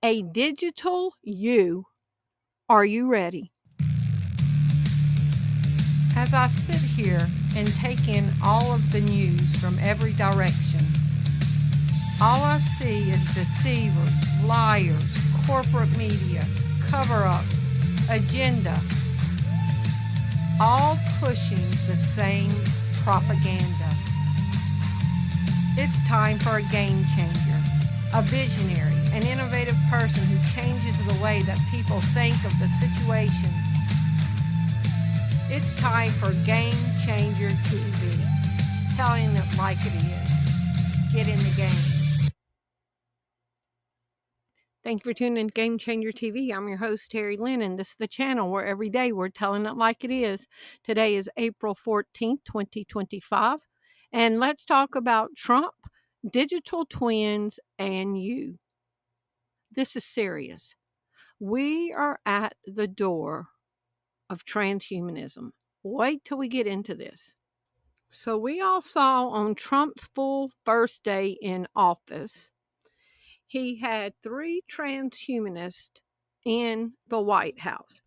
A digital you. Are you ready? As I sit here and take in all of the news from every direction, all I see is deceivers, liars, corporate media, cover-ups, agenda, all pushing the same propaganda. It's time for a game changer, a visionary, an innovative person who changes the way that people think of the situations. It's time for Game Changer TV, telling it like it is. Get in the game. Thank you for tuning in to Game Changer TV. I'm your host, Terri Lynn, and this is the channel where every day we're telling it like it is. Today is April 14th, 2025, and let's talk about Trump, digital twins, and you. This is serious. We are at the door of transhumanism. Wait till we get into this. So we all saw on Trump's full first day in office, he had 3 transhumanists in the White House.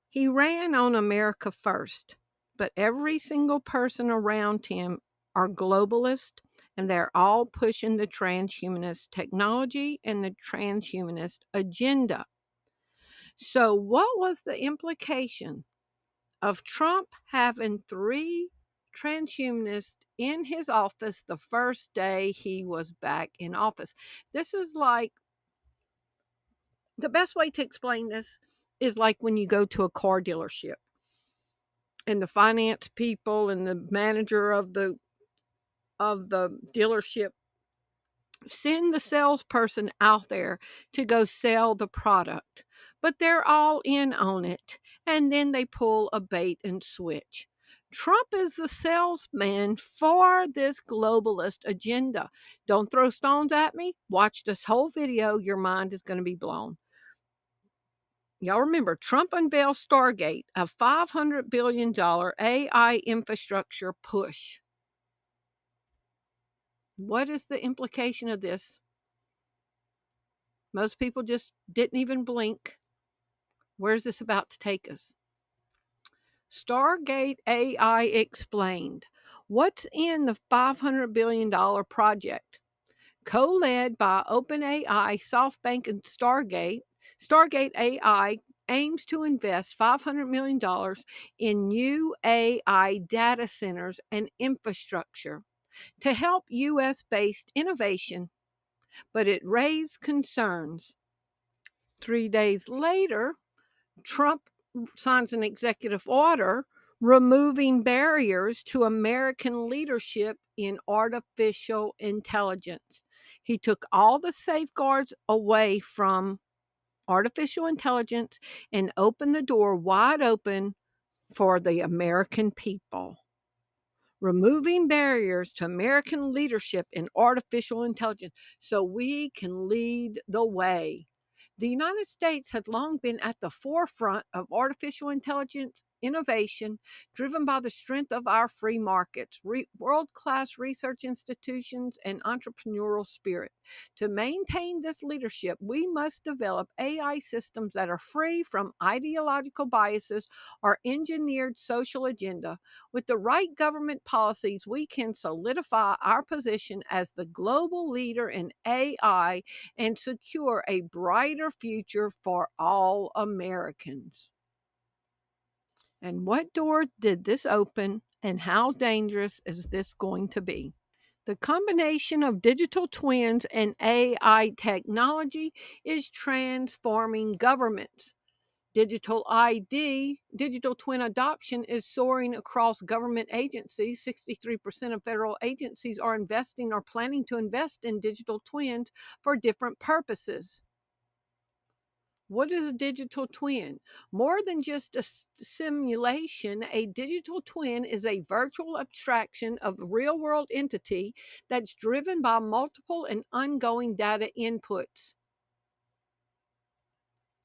He ran on America first, but every single person around him are globalist, and they're all pushing the transhumanist technology and the transhumanist agenda. So what was the implication of Trump having 3 transhumanists in his office the first day he was back in office? This is like, the best way to explain this is like when you go to a car dealership and the finance people and the manager of the dealership send the salesperson out there to go sell the product, but they're all in on it, and then they pull a bait and switch. Trump is the salesman for this globalist agenda. Don't throw stones at me. Watch this whole video. Your mind is going to be blown. Y'all remember, Trump unveiled Stargate, a $500 billion AI infrastructure push. What is the implication of this? Most people just didn't even blink. Where's this about to take us? Stargate AI explained. What's in the $500 billion project? Co-led by OpenAI, SoftBank, and Stargate, Stargate AI aims to invest $500 million in new AI data centers and infrastructure to help U.S.-based innovation, but it raised concerns. 3 days later, Trump signs an executive order removing barriers to American leadership in artificial intelligence. He took all the safeguards away from artificial intelligence and opened the door wide open for the American people. Removing barriers to American leadership in artificial intelligence so we can lead the way. The United States had long been at the forefront of artificial intelligence innovation, driven by the strength of our free markets, world-class research institutions, and entrepreneurial spirit. To maintain this leadership, we must develop AI systems that are free from ideological biases or engineered social agenda. With the right government policies, we can solidify our position as the global leader in AI and secure a brighter future for all Americans. And what door did this open, and how dangerous is this going to be? The combination of digital twins and AI technology is transforming governments. Digital ID, digital twin adoption is soaring across government agencies. 63% of federal agencies are investing or planning to invest in digital twins for different purposes. What is a digital twin? More than just a simulation, a digital twin is a virtual abstraction of a real-world entity that's driven by multiple and ongoing data inputs.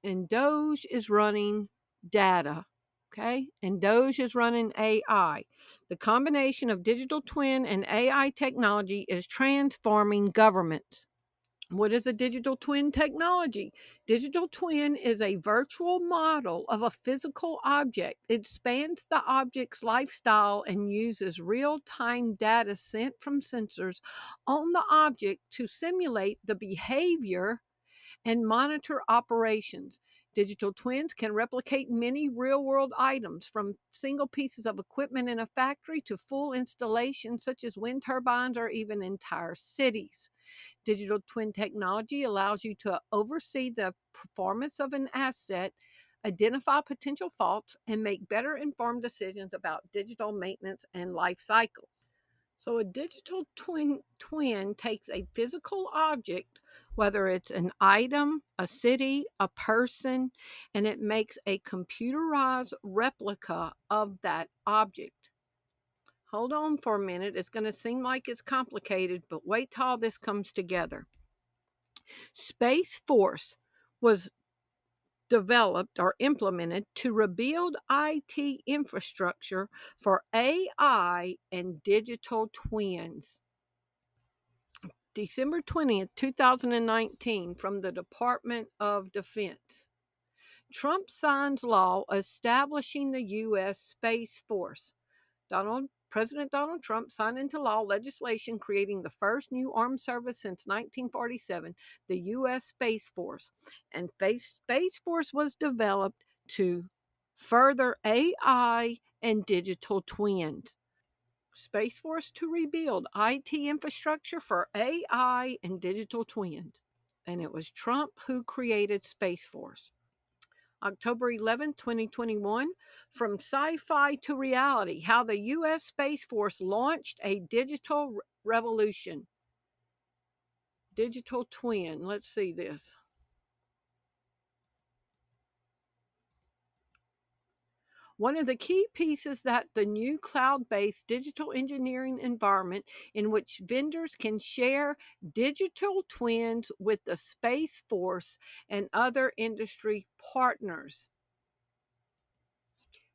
And Doge is running data, okay? And Doge is running AI. The combination of digital twin and AI technology is transforming governments. What is a digital twin technology? Digital twin is a virtual model of a physical object. It spans the object's lifestyle and uses real-time data sent from sensors on the object to simulate the behavior and monitor operations. Digital twins can replicate many real world items, from single pieces of equipment in a factory to full installations such as wind turbines or even entire cities. Digital twin technology allows you to oversee the performance of an asset, identify potential faults, and make better informed decisions about digital maintenance and life cycles. So a digital twin takes a physical object, whether it's an item, a city, a person, and it makes a computerized replica of that object. Hold on for a minute. It's going to seem like it's complicated, but wait till all this comes together. Space Force was developed or implemented to rebuild IT infrastructure for AI and digital twins. December 20th, 2019, from the Department of Defense. Trump signs law establishing the U.S. Space Force. President Donald Trump signed into law legislation creating the first new armed service since 1947, the U.S. Space Force. And Space Force was developed to further AI and digital twins. Space Force to rebuild IT infrastructure for AI and digital twins. And it was Trump who created Space Force. October 11, 2021, from sci-fi to reality, how the U.S. Space Force launched a digital revolution. Digital twin. Let's see this. One of the key pieces that the new cloud-based digital engineering environment in which vendors can share digital twins with the Space Force and other industry partners.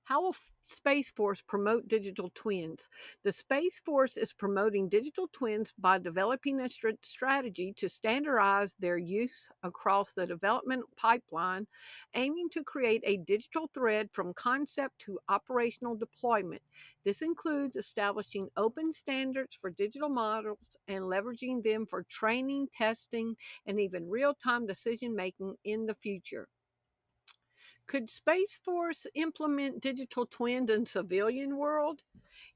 How will Space Force promote digital twins? The Space Force is promoting digital twins by developing a strategy to standardize their use across the development pipeline, aiming to create a digital thread from concept to operational deployment. This includes establishing open standards for digital models and leveraging them for training, testing, and even real-time decision-making in the future. Could Space Force implement digital twins in civilian world?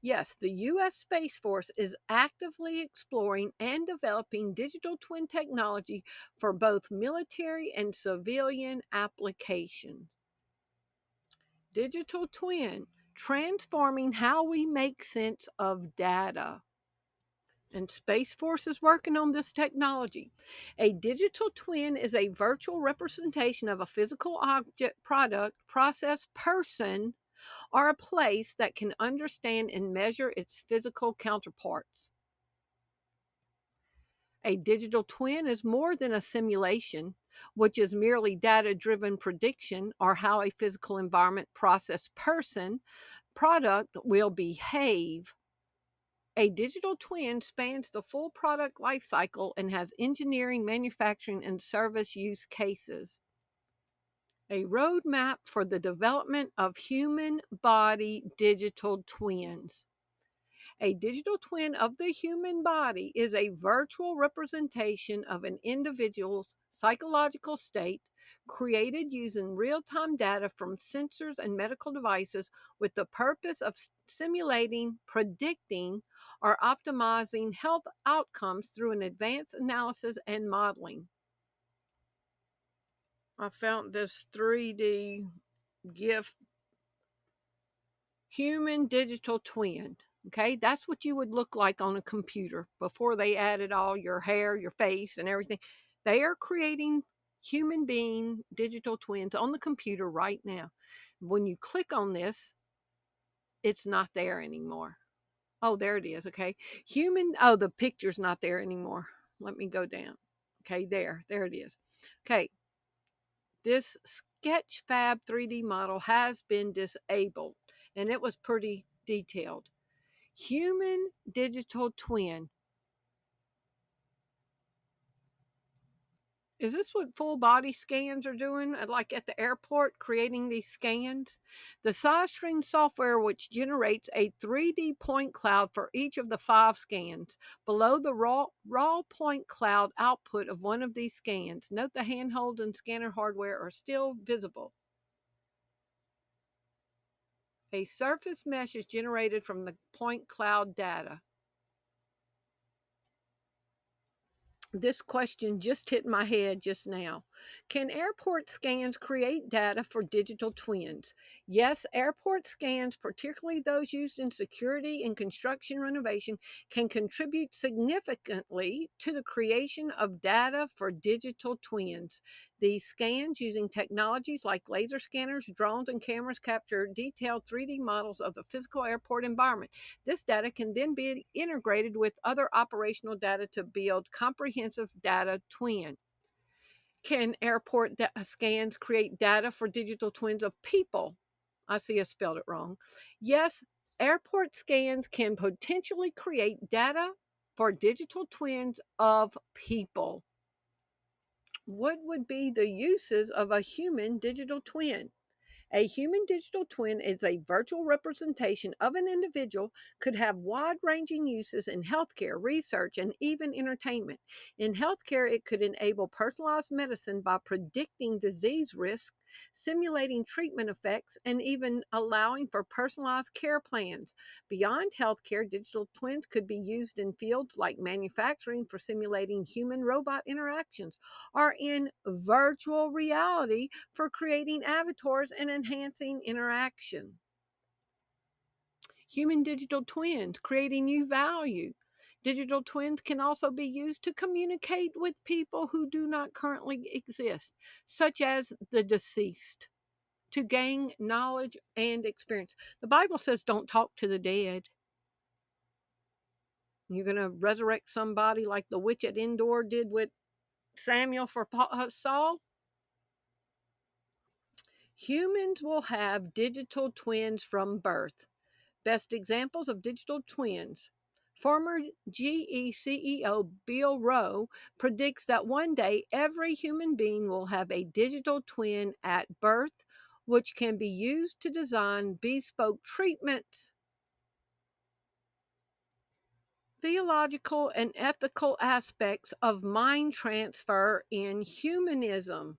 Yes, the U.S. Space Force is actively exploring and developing digital twin technology for both military and civilian applications. Digital twin, transforming how we make sense of data. And Space Force is working on this technology. A digital twin is a virtual representation of a physical object, product, process, person, or a place that can understand and measure its physical counterparts. A digital twin is more than a simulation, which is merely data-driven prediction or how a physical environment, process, person, product will behave. A digital twin spans the full product lifecycle and has engineering, manufacturing, and service use cases. A roadmap for the development of human body digital twins. A digital twin of the human body is a virtual representation of an individual's psychological state created using real-time data from sensors and medical devices with the purpose of simulating, predicting, or optimizing health outcomes through an advanced analysis and modeling. I found this 3D GIF, human digital twin. Okay, that's what you would look like on a computer before they added all your hair, your face, and everything. They are creating human being digital twins on the computer right now. When you click on this, it's not there anymore. Oh, there it is. Okay, the picture's not there anymore. Let me go down. Okay, there it is. Okay, this Sketchfab 3D model has been disabled, and it was pretty detailed. Human digital twin. Is this what full body scans are doing, like at the airport, creating these scans? The SideStream software, which generates a 3D point cloud for each of the 5 scans. Below the raw point cloud output of one of these scans, note the handhold and scanner hardware are still visible. A surface mesh is generated from the point cloud data. This question just hit my head just now. Can airport scans create data for digital twins? Yes, airport scans, particularly those used in security and construction renovation, can contribute significantly to the creation of data for digital twins. These scans, using technologies like laser scanners, drones, and cameras, capture detailed 3D models of the physical airport environment. This data can then be integrated with other operational data to build comprehensive data twin. Can airport scans create data for digital twins of people? I see I spelled it wrong. Yes, airport scans can potentially create data for digital twins of people. What would be the uses of a human digital twin? A human digital twin is a virtual representation of an individual, could have wide-ranging uses in healthcare, research, and even entertainment. In healthcare, it could enable personalized medicine by predicting disease risk, simulating treatment effects, and even allowing for personalized care plans. Beyond healthcare, digital twins could be used in fields like manufacturing for simulating human-robot interactions, or in virtual reality for creating avatars and enhancing interaction. Human digital twins creating new value. Digital twins can also be used to communicate with people who do not currently exist, such as the deceased, to gain knowledge and experience. The Bible says don't talk to the dead. You're going to resurrect somebody like the witch at Endor did with Samuel for Saul? Humans will have digital twins from birth. Best examples of digital twins. Former GE CEO Bill Rowe predicts that one day every human being will have a digital twin at birth, which can be used to design bespoke treatments. Theological and ethical aspects of mind transfer in humanism.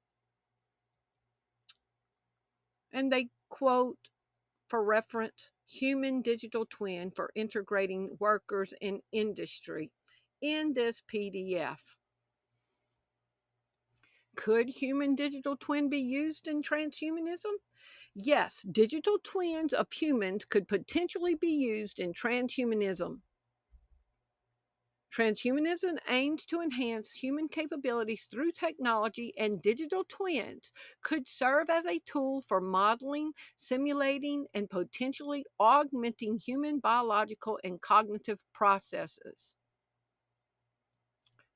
And they quote, for reference, human digital twin for integrating workers in industry in this PDF. Could human digital twin be used in transhumanism? Yes, digital twins of humans could potentially be used in transhumanism. Transhumanism aims to enhance human capabilities through technology, and digital twins could serve as a tool for modeling, simulating, and potentially augmenting human biological and cognitive processes.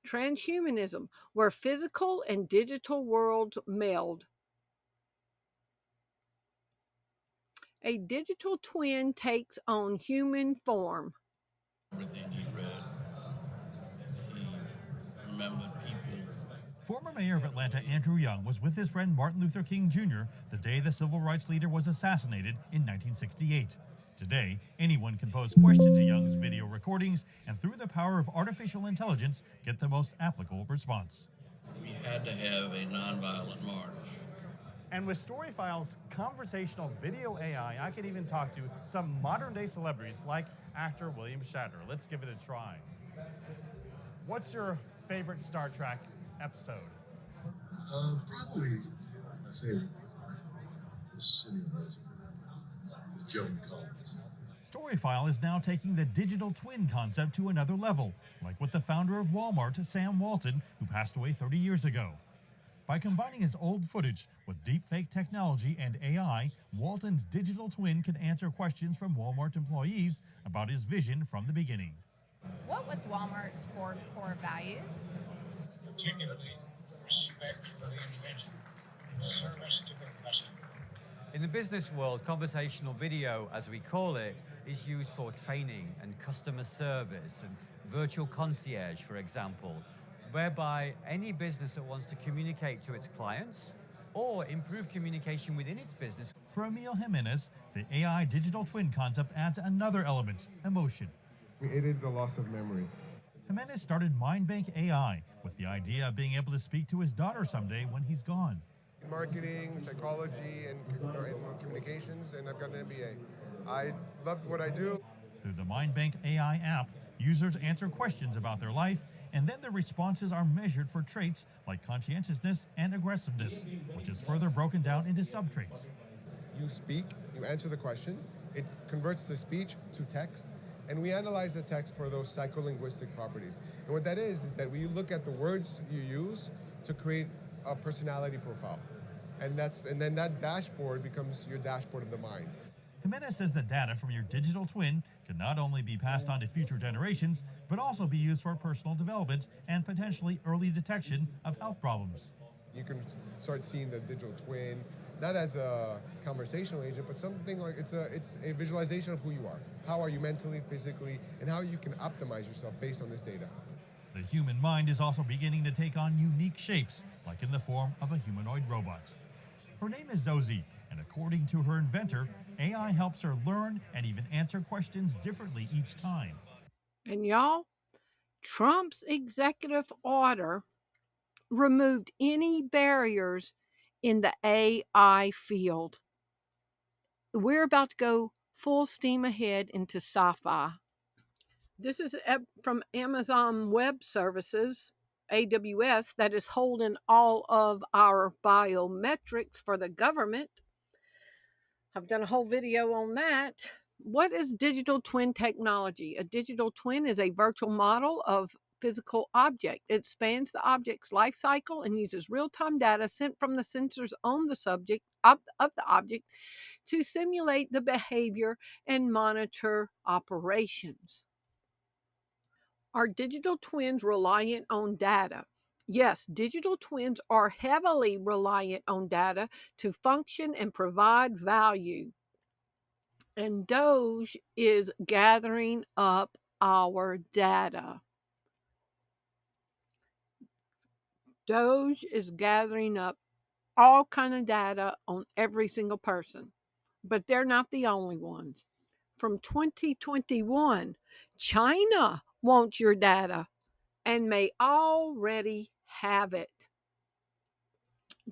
Transhumanism, where physical and digital worlds meld. A digital twin takes on human form. Everything he read, he remembered people. Former Mayor of Atlanta Andrew Young was with his friend Martin Luther King Jr. the day the civil rights leader was assassinated in 1968. Today, anyone can pose questions to Young's video recordings and through the power of artificial intelligence, get the most applicable response. We had to have a nonviolent march. And with StoryFile's conversational video AI, I could even talk to some modern-day celebrities like actor William Shatner. Let's give it a try. What's your favorite Star Trek episode? Probably my favorite is City of Legend with Joan Collins. StoryFile is now taking the digital twin concept to another level, like with the founder of Walmart, Sam Walton, who passed away 30 years ago. By combining his old footage with deepfake technology and AI, Walton's digital twin could answer questions from Walmart employees about his vision from the beginning. What was Walmart's 4 core values? Particularly respect for the individual, service to the customer. In the business world, conversational video, as we call it, is used for training and customer service and virtual concierge, for example. whereby any business that wants to communicate to its clients or improve communication within its business. For Emil Jimenez, the AI digital twin concept adds another element, emotion. It is the loss of memory. Jimenez started MindBank AI with the idea of being able to speak to his daughter someday when he's gone. Marketing, psychology, and communications, and I've got an MBA. I love what I do. Through the MindBank AI app, users answer questions about their life, and then their responses are measured for traits like conscientiousness and aggressiveness, which is further broken down into subtraits. You speak, you answer the question, it converts the speech to text, and we analyze the text for those psycholinguistic properties. And what that is that we look at the words you use to create a personality profile. And then that dashboard becomes your dashboard of the mind. Jimenez says the data from your digital twin can not only be passed on to future generations, but also be used for personal development and potentially early detection of health problems. You can start seeing the digital twin, not as a conversational agent, but something like it's a visualization of who you are. How are you mentally, physically, and how you can optimize yourself based on this data. The human mind is also beginning to take on unique shapes, like in the form of a humanoid robot. Her name is Zosie, and according to her inventor, AI helps her learn and even answer questions differently each time. And y'all, Trump's executive order removed any barriers in the AI field. We're about to go full steam ahead into sci-fi. This is from Amazon Web Services, AWS, that is holding all of our biometrics for the government. I've done a whole video on that. What is digital twin technology? A digital twin is a virtual model of physical object. It spans the object's life cycle and uses real-time data sent from the sensors on the subject of the object to simulate the behavior and monitor operations. Are digital twins reliant on data? Yes, digital twins are heavily reliant on data to function and provide value. And Doge is gathering up our data. Doge is gathering up all kind of data on every single person, but they're not the only ones. From 2021, China wants your data and may already have it.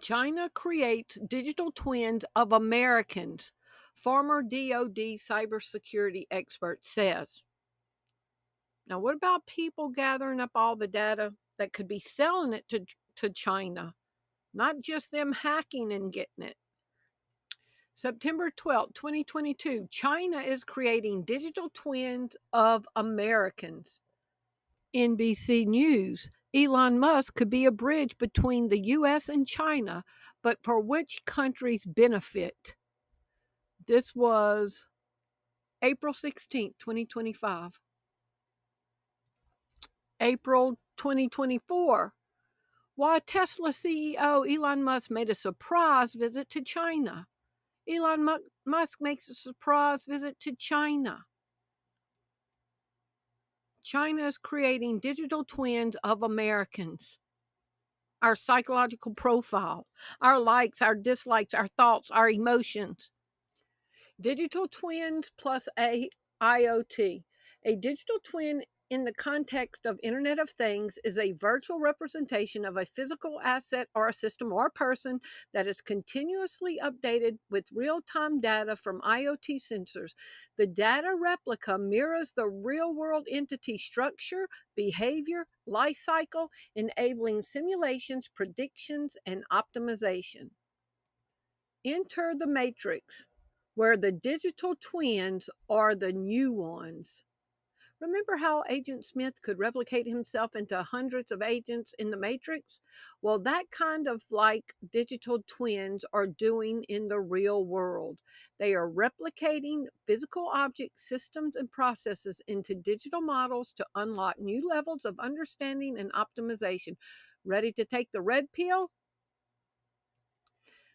China creates digital twins of Americans, former DoD cybersecurity expert says. Now, what about people gathering up all the data that could be selling it to China? Not just them hacking and getting it. September 12, 2022, China is creating digital twins of Americans. NBC News, Elon Musk could be a bridge between the U.S. and China, but for which country's benefit? This was April 16, 2025. April 2024. Why Tesla CEO Elon Musk made a surprise visit to China. Elon Musk makes a surprise visit to China. China is creating digital twins of Americans. Our psychological profile, our likes, our dislikes, our thoughts, our emotions. Digital twins plus IoT. A digital twin in the context of Internet of Things is a virtual representation of a physical asset or a system or a person that is continuously updated with real-time data from IoT sensors. The data replica mirrors the real-world entity structure, behavior, life cycle, enabling simulations, predictions, and optimization. Enter the matrix, where the digital twins are the new ones. Remember how Agent Smith could replicate himself into hundreds of agents in the Matrix? Well, that kind of like digital twins are doing in the real world. They are replicating physical object systems and processes into digital models to unlock new levels of understanding and optimization. Ready to take the red pill?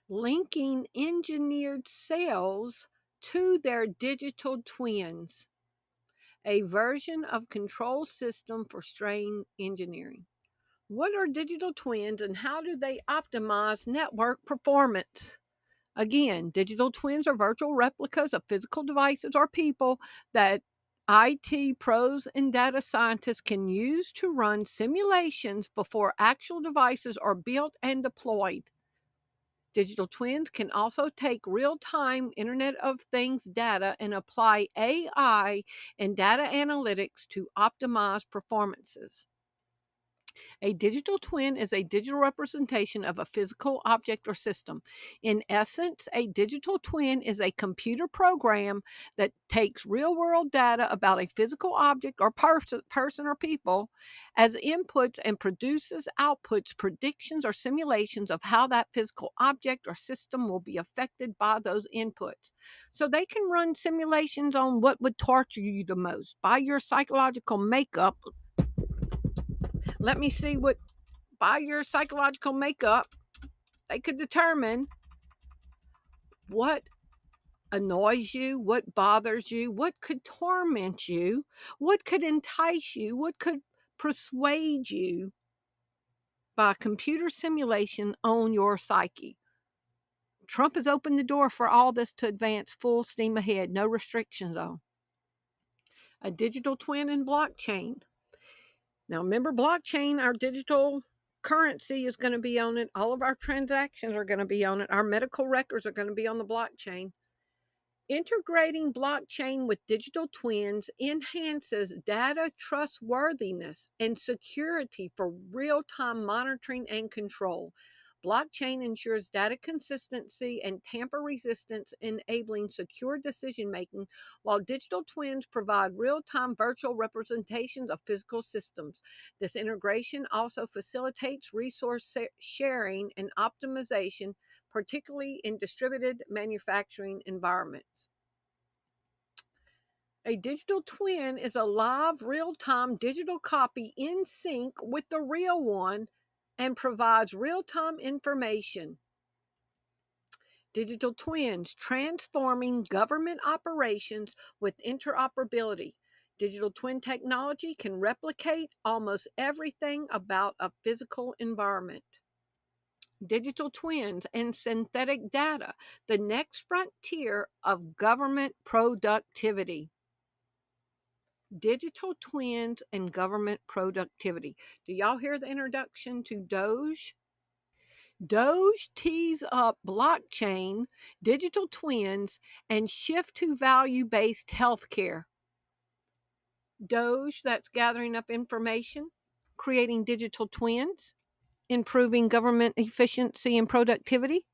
Linking engineered cells to their digital twins. A version of control system for strain engineering. What are digital twins and how do they optimize network performance? Again, digital twins are virtual replicas of physical devices or people that IT pros and data scientists can use to run simulations before actual devices are built and deployed. Digital twins can also take real-time Internet of Things data and apply AI and data analytics to optimize performances. A digital twin is a digital representation of a physical object or system. In essence, a digital twin is a computer program that takes real-world data about a physical object or person or people as inputs and produces outputs, predictions, or simulations of how that physical object or system will be affected by those inputs. So they can run simulations on what would torture you the most, by your psychological makeup. Let me see what by your psychological makeup, they could determine what annoys you, what bothers you, what could torment you, what could entice you, what could persuade you by computer simulation on your psyche. Trump has opened the door for all this to advance full steam ahead, no restrictions on. A digital twin and blockchain. Now remember, blockchain, our digital currency is going to be on it. All of our transactions are going to be on it. Our medical records are going to be on the blockchain. Integrating blockchain with digital twins enhances data trustworthiness and security for real-time monitoring and control. Blockchain ensures data consistency and tamper resistance, enabling secure decision-making, while digital twins provide real-time virtual representations of physical systems. This integration also facilitates resource sharing and optimization, particularly in distributed manufacturing environments. A digital twin is a live, real-time digital copy in sync with the real one and provides real-time information. Digital twins transforming government operations with interoperability. Digital twin technology can replicate almost everything about a physical environment. Digital twins and synthetic data, the next frontier of government productivity. Digital twins and government productivity. Do y'all hear the introduction to Doge? Doge tees up blockchain, digital twins, and shift to value-based healthcare. Doge, that's gathering up information, creating digital twins, improving government efficiency and productivity.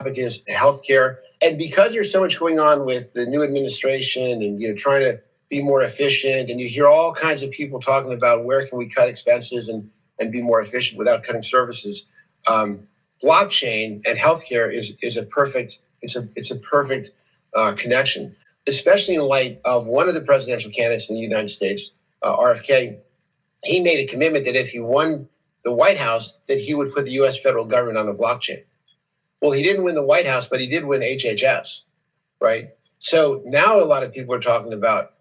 Is healthcare, and because there's so much going on with the new administration and trying to be more efficient, and you hear all kinds of people talking about where can we cut expenses and be more efficient without cutting services. Blockchain and healthcare is a perfect connection, especially in light of one of the presidential candidates in the United States, RFK. He made a commitment that if he won the White House, that he would put the U.S. federal government on the blockchain. Well, he didn't win the White House, but he did win HHS, right? So now a lot of people are talking about,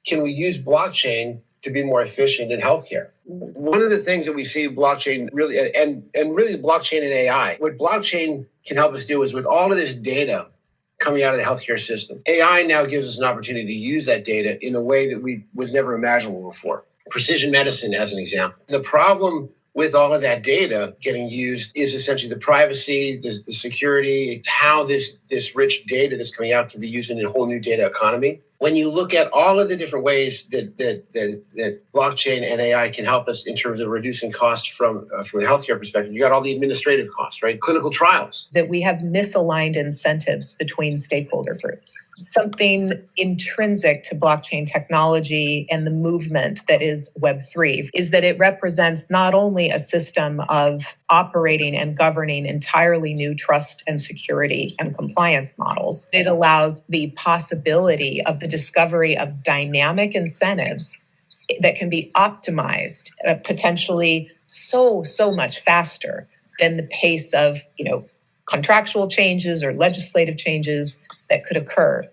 can we use blockchain to be more efficient in healthcare? One of the things that we see blockchain really, and really blockchain and AI, what blockchain can help us do is with all of this data coming out of the healthcare system, AI now gives us an opportunity to use that data in a way that was never imaginable before. Precision medicine as an example. The problem with all of that data getting used is essentially the privacy, the security, how this rich data that's coming out can be used in a whole new data economy. When you look at all of the different ways that blockchain and AI can help us in terms of reducing costs from a healthcare perspective, you got all the administrative costs, right? Clinical trials. That we have misaligned incentives between stakeholder groups. Something intrinsic to blockchain technology and the movement that is Web3 is that it represents not only a system of operating and governing entirely new trust and security and compliance models, it allows the possibility of the discovery of dynamic incentives that can be optimized potentially so much faster than the pace of, contractual changes or legislative changes that could occur.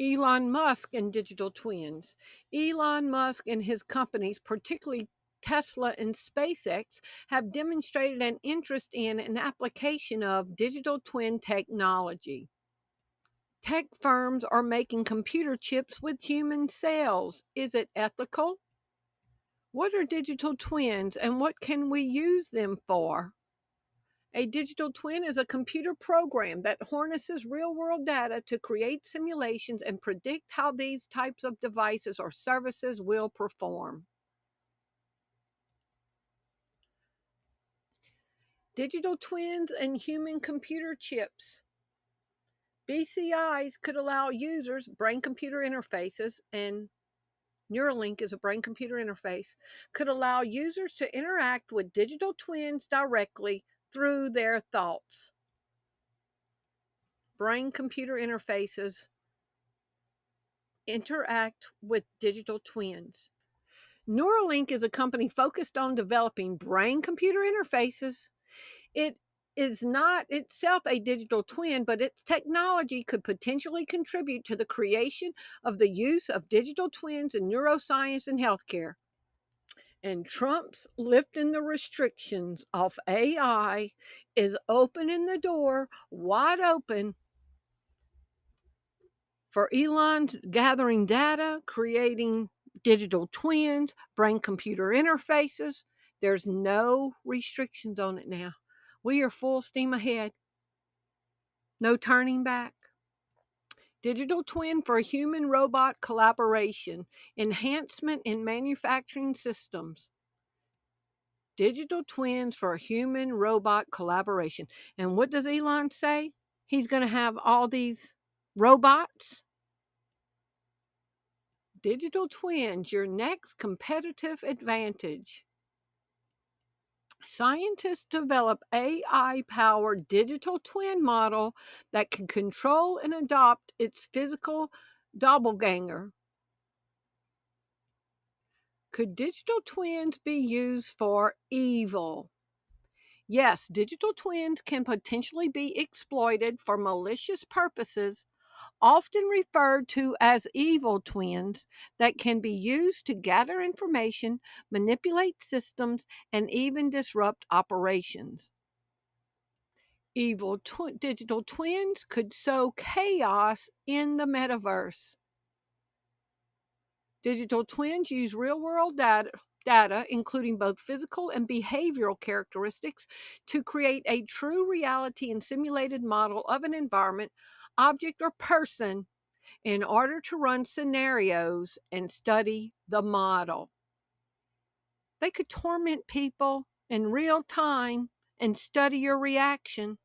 Elon Musk and digital twins. Elon Musk and his companies, particularly Tesla and SpaceX, have demonstrated an interest in an application of digital twin technology. Tech firms are making computer chips with human cells. Is it ethical? What are digital twins and what can we use them for? A digital twin is a computer program that harnesses real-world data to create simulations and predict how these types of devices or services will perform. Digital twins and human computer chips. BCIs could allow users, brain-computer interfaces, and Neuralink is a brain-computer interface, could allow users to interact with digital twins directly through their thoughts. Brain-computer interfaces interact with digital twins. Neuralink is a company focused on developing brain-computer interfaces. It is not itself a digital twin, but its technology could potentially contribute to the creation of the use of digital twins in neuroscience and healthcare. And Trump's lifting the restrictions off AI is opening the door wide open for Elon's gathering data, creating digital twins, brain computer interfaces. There's no restrictions on it now. We are full steam ahead. No turning back. Digital twin for human robot collaboration, enhancement in manufacturing systems. Digital twins for human robot collaboration. And what does Elon say? He's going to have all these robots. Digital twins, your next competitive advantage. Scientists develop AI-powered digital twin model that can control and adopt its physical doppelganger. Could digital twins be used for evil? Yes, digital twins can potentially be exploited for malicious purposes, often referred to as evil twins, that can be used to gather information, manipulate systems, and even disrupt operations. Evil digital twins could sow chaos in the metaverse. Digital twins use real-world data, including both physical and behavioral characteristics, to create a true reality and simulated model of an environment, object, or person in order to run scenarios and study the model. They could torment people in real time and study your reaction.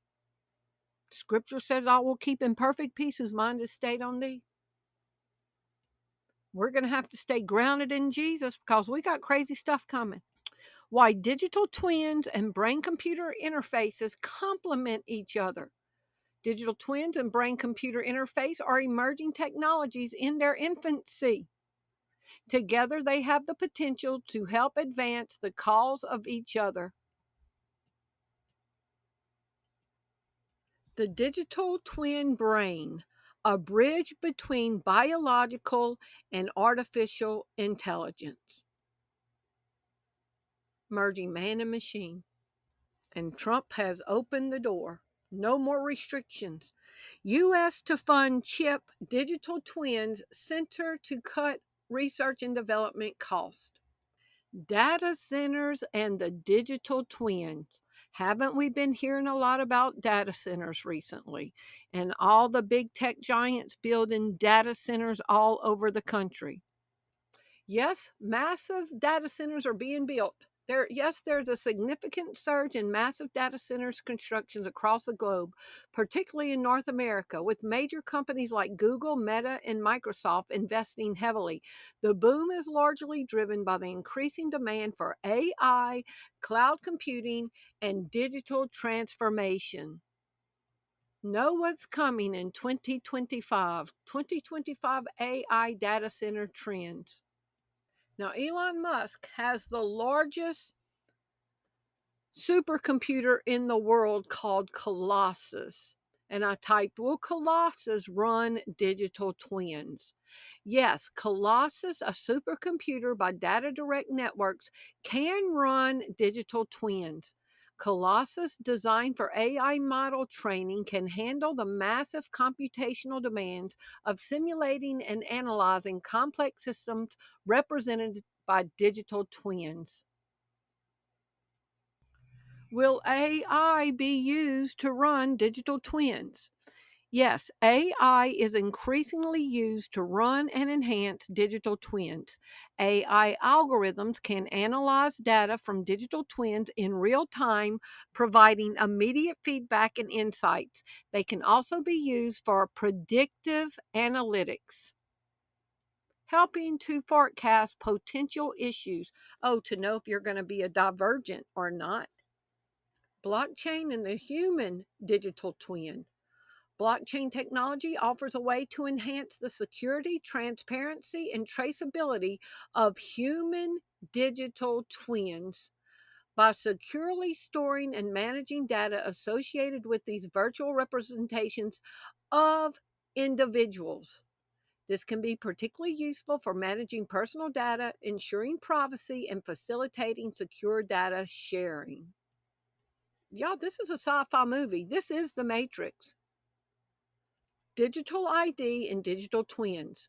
Scripture says, I will keep in perfect peace whose mind is stayed on thee. We're going to have to stay grounded in Jesus because we got crazy stuff coming. Why digital twins and brain-computer interfaces complement each other. Digital twins and brain-computer interface are emerging technologies in their infancy. Together, they have the potential to help advance the cause of each other. The digital twin brain, a bridge between biological and artificial intelligence. Merging man and machine. And Trump has opened the door. No more restrictions. U.S. to fund chip digital twins center to cut research and development cost. Data centers and the digital twins. Haven't we been hearing a lot about data centers recently? And all the big tech giants building data centers all over the country. Yes, massive data centers are being built. There's a significant surge in massive data centers constructions across the globe, particularly in North America, with major companies like Google, Meta, and Microsoft investing heavily. The boom is largely driven by the increasing demand for AI, cloud computing, and digital transformation. Know what's coming in 2025. 2025 AI data center trends. Now, Elon Musk has the largest supercomputer in the world called Colossus. And I typed, will Colossus run digital twins? Yes, Colossus, a supercomputer by Data Direct Networks, can run digital twins. Colossus, designed for AI model training, can handle the massive computational demands of simulating and analyzing complex systems represented by digital twins. Will AI be used to run digital twins? Yes, AI is increasingly used to run and enhance digital twins. AI algorithms can analyze data from digital twins in real time, providing immediate feedback and insights. They can also be used for predictive analytics, helping to forecast potential issues. Oh, to know if you're going to be a divergent or not. Blockchain and the human digital twin. Blockchain technology offers a way to enhance the security, transparency, and traceability of human digital twins by securely storing and managing data associated with these virtual representations of individuals. This can be particularly useful for managing personal data, ensuring privacy, and facilitating secure data sharing. Y'all, this is a sci-fi movie. This is The Matrix. Digital ID and digital twins.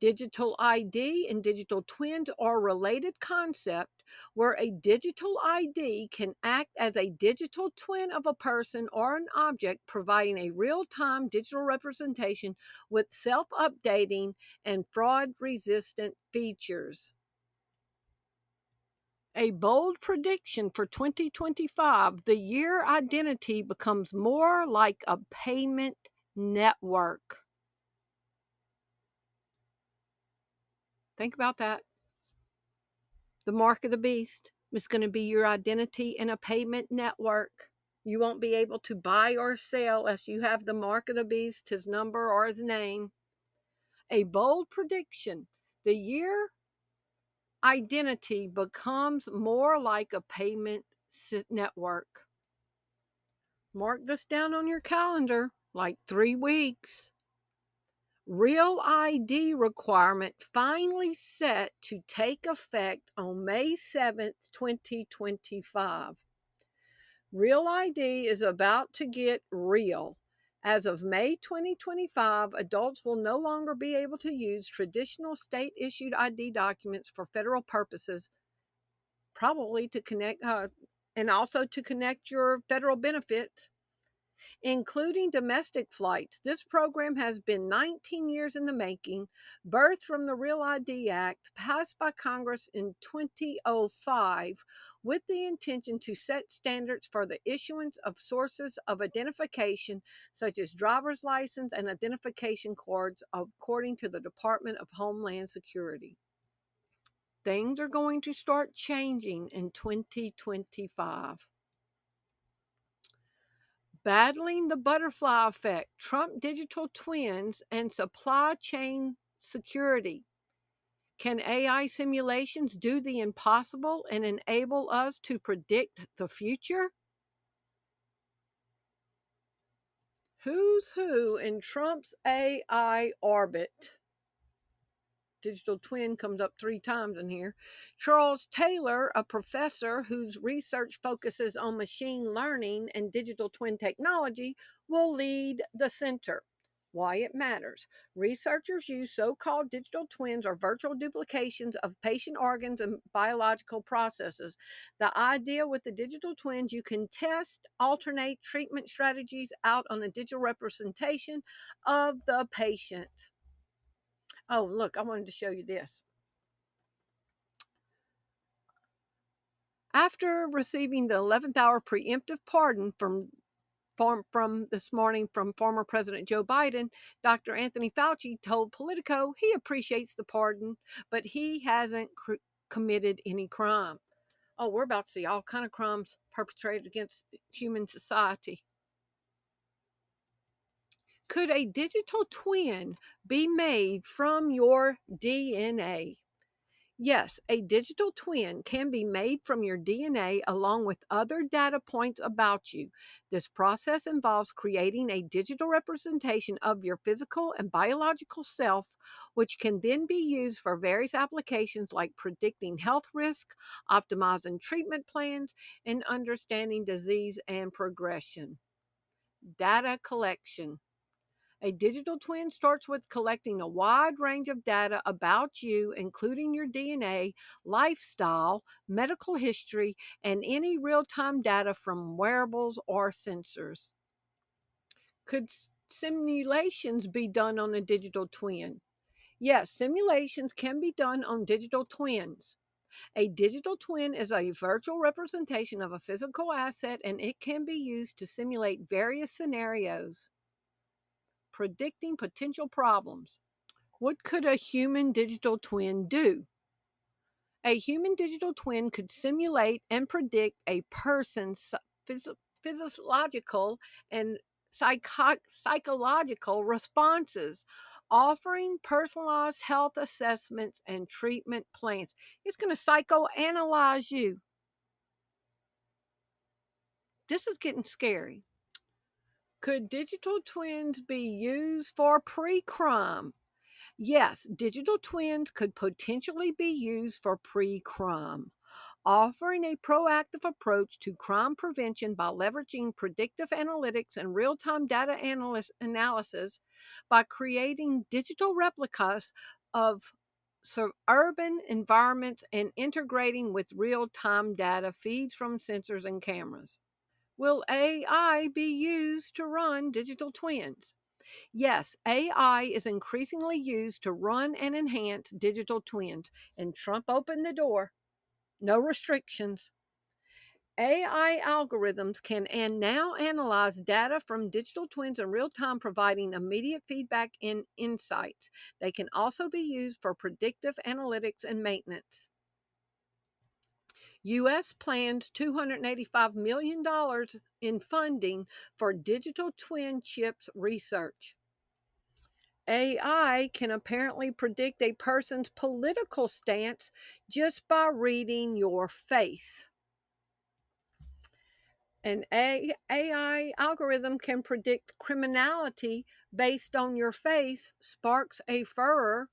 Digital ID and digital twins are a related concept where a digital ID can act as a digital twin of a person or an object, providing a real-time digital representation with self-updating and fraud-resistant features. A bold prediction for 2025, the year identity becomes more like a payment network. Think about that. The mark of the beast is going to be your identity in a payment network. You won't be able to buy or sell unless you have the mark of the beast, his number, or his name. A bold prediction. The year identity becomes more like a payment network. Mark this down on your calendar, like 3 weeks. Real ID requirement finally set to take effect on May 7th, 2025. Real ID is about to get real. As of May 2025, adults will no longer be able to use traditional state-issued ID documents for federal purposes, probably to connect, and also to connect your federal benefits, including domestic flights. This program has been 19 years in the making, birthed from the Real ID Act, passed by Congress in 2005, with the intention to set standards for the issuance of sources of identification, such as driver's license and identification cards, according to the Department of Homeland Security. Things are going to start changing in 2025. Battling the butterfly effect, Trump digital twins, and supply chain security. Can AI simulations do the impossible and enable us to predict the future? Who's who in Trump's AI orbit? Digital twin comes up 3 times in here. Charles Taylor, a professor whose research focuses on machine learning and digital twin technology, will lead the center. Why it matters. Researchers use so-called digital twins or virtual duplications of patient organs and biological processes. The idea with the digital twins, you can test, alternate treatment strategies out on a digital representation of the patient. Oh, look, I wanted to show you this. After receiving the 11th hour preemptive pardon from this morning from former President Joe Biden, Dr. Anthony Fauci told Politico he appreciates the pardon, but he hasn't committed any crime. Oh, we're about to see all kind of crimes perpetrated against human society. Could a digital twin be made from your DNA? Yes, a digital twin can be made from your DNA along with other data points about you. This process involves creating a digital representation of your physical and biological self, which can then be used for various applications like predicting health risk, optimizing treatment plans, and understanding disease and progression. Data collection. A digital twin starts with collecting a wide range of data about you, including your DNA, lifestyle, medical history, and any real time data from wearables or sensors. Could simulations be done on a digital twin? Yes, simulations can be done on digital twins. A digital twin is a virtual representation of a physical asset, and it can be used to simulate various scenarios. Predicting potential problems. What could a human digital twin do? A human digital twin could simulate and predict a person's physiological and psychological responses, offering personalized health assessments and treatment plans. It's going to psychoanalyze you. This is getting scary. Could digital twins be used for pre-crime? Yes, digital twins could potentially be used for pre-crime, offering a proactive approach to crime prevention by leveraging predictive analytics and real-time data analysis by creating digital replicas of urban environments and integrating with real-time data feeds from sensors and cameras. Will AI be used to run digital twins? Yes, AI is increasingly used to run and enhance digital twins, and Trump opened the door. No restrictions. AI algorithms can now analyze data from digital twins in real time, providing immediate feedback and insights. They can also be used for predictive analytics and maintenance. U.S. plans $285 million in funding for digital twin chips research. AI can apparently predict a person's political stance just by reading your face. An AI algorithm can predict criminality based on your face, sparks a furor.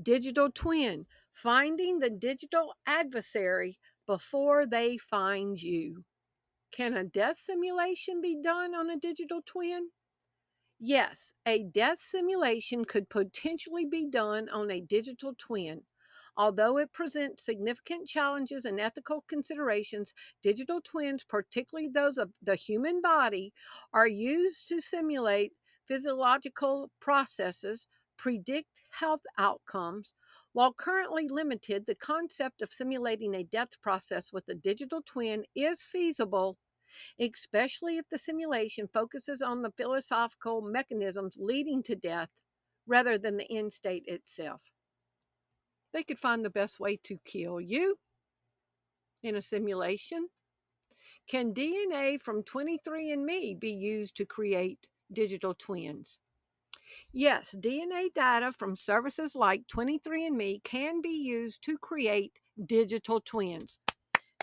Digital twin, finding the digital adversary before they find you. Can a death simulation be done on a digital twin? Yes, a death simulation could potentially be done on a digital twin. Although it presents significant challenges and ethical considerations, digital twins, particularly those of the human body, are used to simulate physiological processes, predict health outcomes. While currently limited, the concept of simulating a death process with a digital twin is feasible, especially if the simulation focuses on the philosophical mechanisms leading to death rather than the end state itself. They could find the best way to kill you in a simulation. Can DNA from 23andMe be used to create digital twins? Yes, DNA data from services like 23andMe can be used to create digital twins.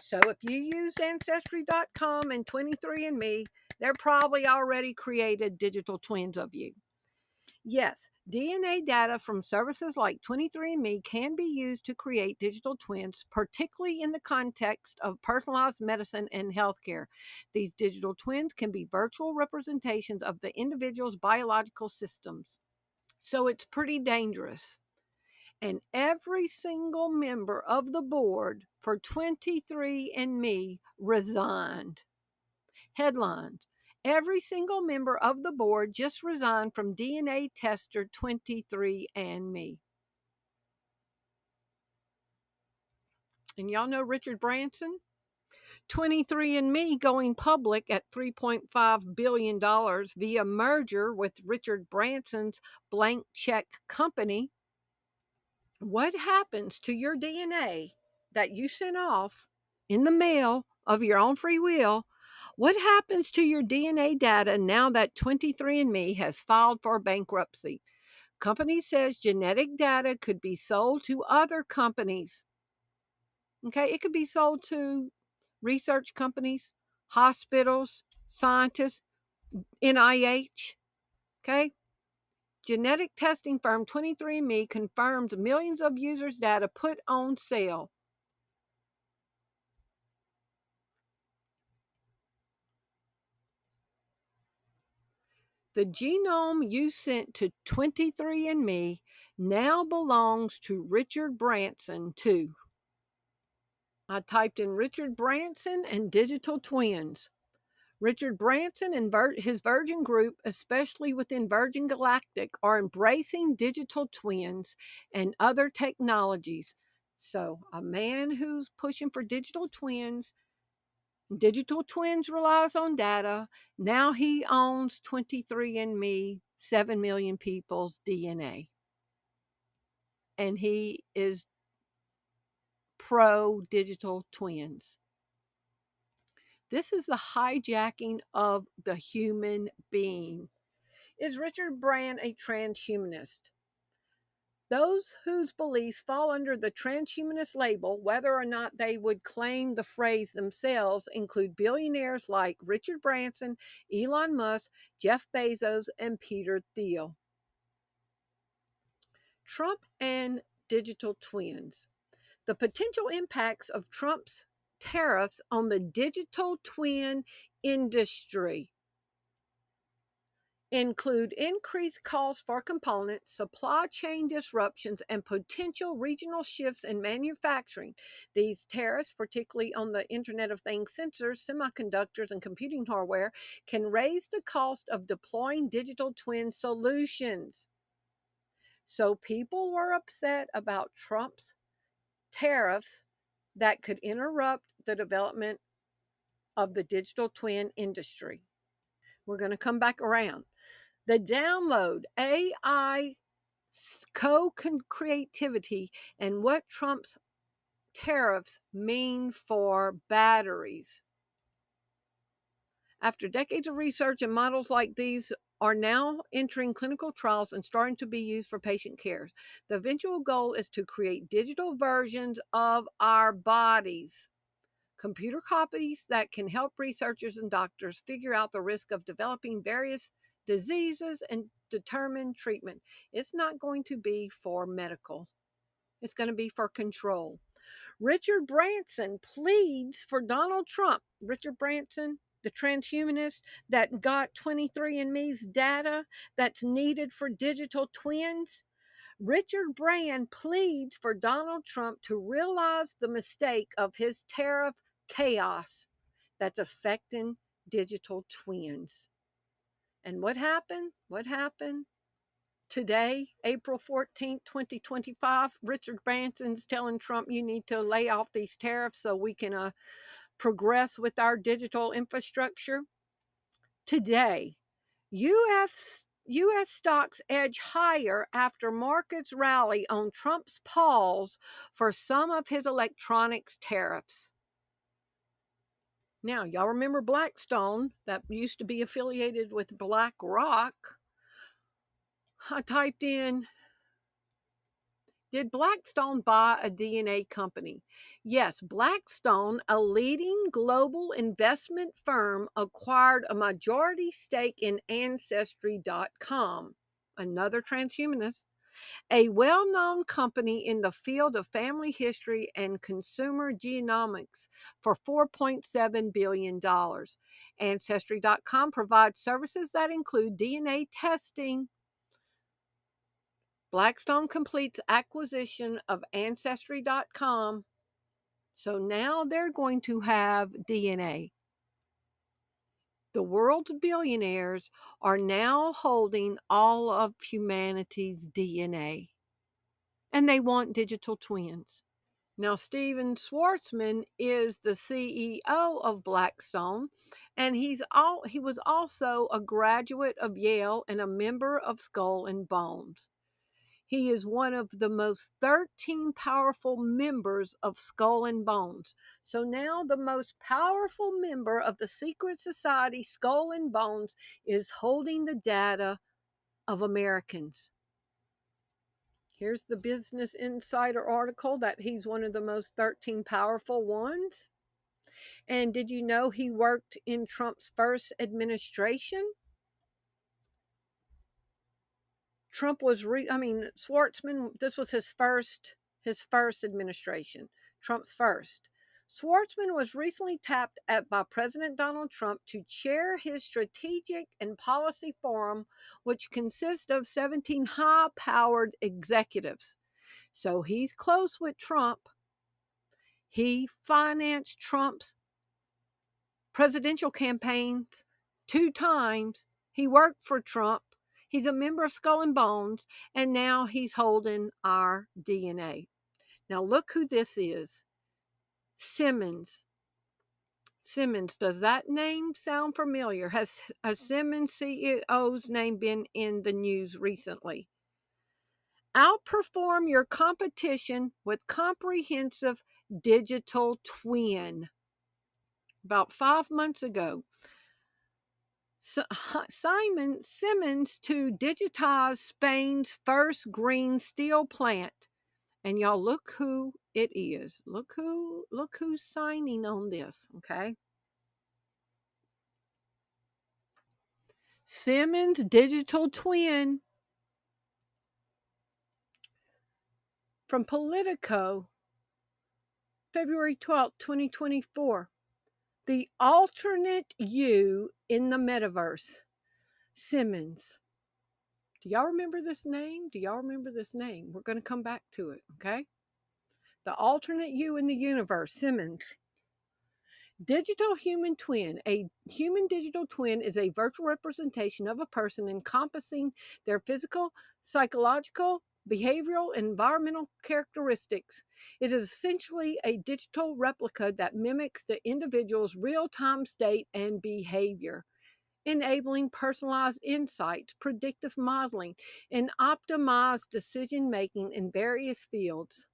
So if you used Ancestry.com and 23andMe, they're probably already created digital twins of you. Yes, DNA data from services like 23andMe can be used to create digital twins, particularly in the context of personalized medicine and healthcare. These digital twins can be virtual representations of the individual's biological systems. So it's pretty dangerous. And every single member of the board for 23andMe resigned. Headlines: every single member of the board just resigned from DNA tester 23andMe. And y'all know Richard Branson? 23andMe going public at $3.5 billion via merger with Richard Branson's blank check company. What happens to your DNA that you sent off in the mail of your own free will? What happens to your DNA data now that 23andMe has filed for bankruptcy? Company says genetic data could be sold to other companies. Okay, it could be sold to research companies, hospitals, scientists, NIH. Okay, genetic testing firm 23andMe confirms millions of users' data put on sale. The genome you sent to 23andMe now belongs to Richard Branson, too. I typed in Richard Branson and digital twins. Richard Branson and his Virgin Group, especially within Virgin Galactic, are embracing digital twins and other technologies. So, a man who's pushing for digital twins relies on data. Now he owns 23andMe, 7 million people's DNA. And he is pro digital twins. This is the hijacking of the human being. Is Richard Branson a transhumanist? Those whose beliefs fall under the transhumanist label, whether or not they would claim the phrase themselves, include billionaires like Richard Branson, Elon Musk, Jeff Bezos, and Peter Thiel. Trump and digital twins. The potential impacts of Trump's tariffs on the digital twin industry include increased costs for components, supply chain disruptions, and potential regional shifts in manufacturing. These tariffs, particularly on the Internet of Things sensors, semiconductors, and computing hardware, can raise the cost of deploying digital twin solutions. So people were upset about Trump's tariffs that could interrupt the development of the digital twin industry. We're going to come back around. The download, AI co-creativity, and what Trump's tariffs mean for batteries. After decades of research, and models like these are now entering clinical trials and starting to be used for patient care. The eventual goal is to create digital versions of our bodies, computer copies that can help researchers and doctors figure out the risk of developing various diseases and determine treatment. It's not going to be for medical. It's going to be for control. Richard Branson pleads for Donald Trump. Richard Branson, the transhumanist that got 23andMe's data that's needed for digital twins. Richard Branson pleads for Donald Trump to realize the mistake of his tariff chaos that's affecting digital twins. And what happened? What happened? Today, April 14th, 2025, Richard Branson's telling Trump, you need to lay off these tariffs so we can progress with our digital infrastructure. Today, U.S. stocks edge higher after markets rally on Trump's pause for some of his electronics tariffs. Now, y'all remember Blackstone, that used to be affiliated with BlackRock? I typed in, did Blackstone buy a DNA company? Yes, Blackstone, a leading global investment firm, acquired a majority stake in Ancestry.com, another transhumanist, a well-known company in the field of family history and consumer genomics, for $4.7 billion. Ancestry.com provides services that include DNA testing. Blackstone completes acquisition of Ancestry.com. So now they're going to have DNA. The world's billionaires are now holding all of humanity's DNA. And they want digital twins. Now, Steven Schwarzman is the CEO of Blackstone, and he was also a graduate of Yale and a member of Skull and Bones. He is one of the most 13 powerful members of Skull and Bones. So now the most powerful member of the secret society, Skull and Bones, is holding the data of Americans. Here's the Business Insider article that he's one of the most 13 powerful ones. And did you know he worked in Trump's first administration? Trump was, Schwartzman, this was his first administration, Trump's first. Schwartzman was recently tapped by President Donald Trump to chair his Strategic and Policy Forum, which consists of 17 high-powered executives. So he's close with Trump. He financed Trump's presidential campaigns 2 times. He worked for Trump. He's a member of Skull and Bones, and now he's holding our DNA. Now look who this is. Simmons. Simmons, does that name sound familiar? Has Simmons CEO's name been in the news recently? Outperform your competition with comprehensive digital twin. About 5 months ago, Simmons to digitize Spain's first green steel plant. And y'all, look who it is. Look who's signing on this, okay? Simmons digital twin. From Politico, February 12th, 2024. The alternate you in the metaverse. Simmons. Do y'all remember this name? We're going to come back to it, okay? The alternate you in the universe. Simmons. Digital human twin. A human digital twin is a virtual representation of a person encompassing their physical, psychological, behavioral, and environmental characteristics. It is essentially a digital replica that mimics the individual's real-time state and behavior, enabling personalized insights, predictive modeling, and optimized decision-making in various fields.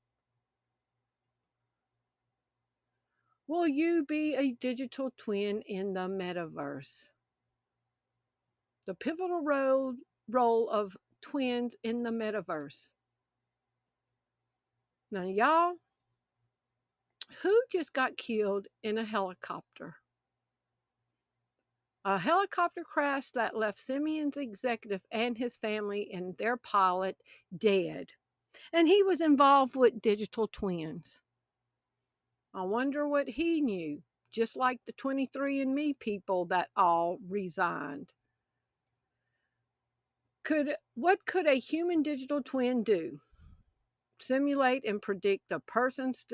Will you be a digital twin in the metaverse? The pivotal role of twins in the metaverse. Now, y'all, who just got killed in a helicopter? A helicopter crash that left Simmons' executive and his family and their pilot dead. And he was involved with digital twins. I wonder what he knew, just like the 23andMe people that all resigned. What could a human digital twin do? Simulate and predict a person's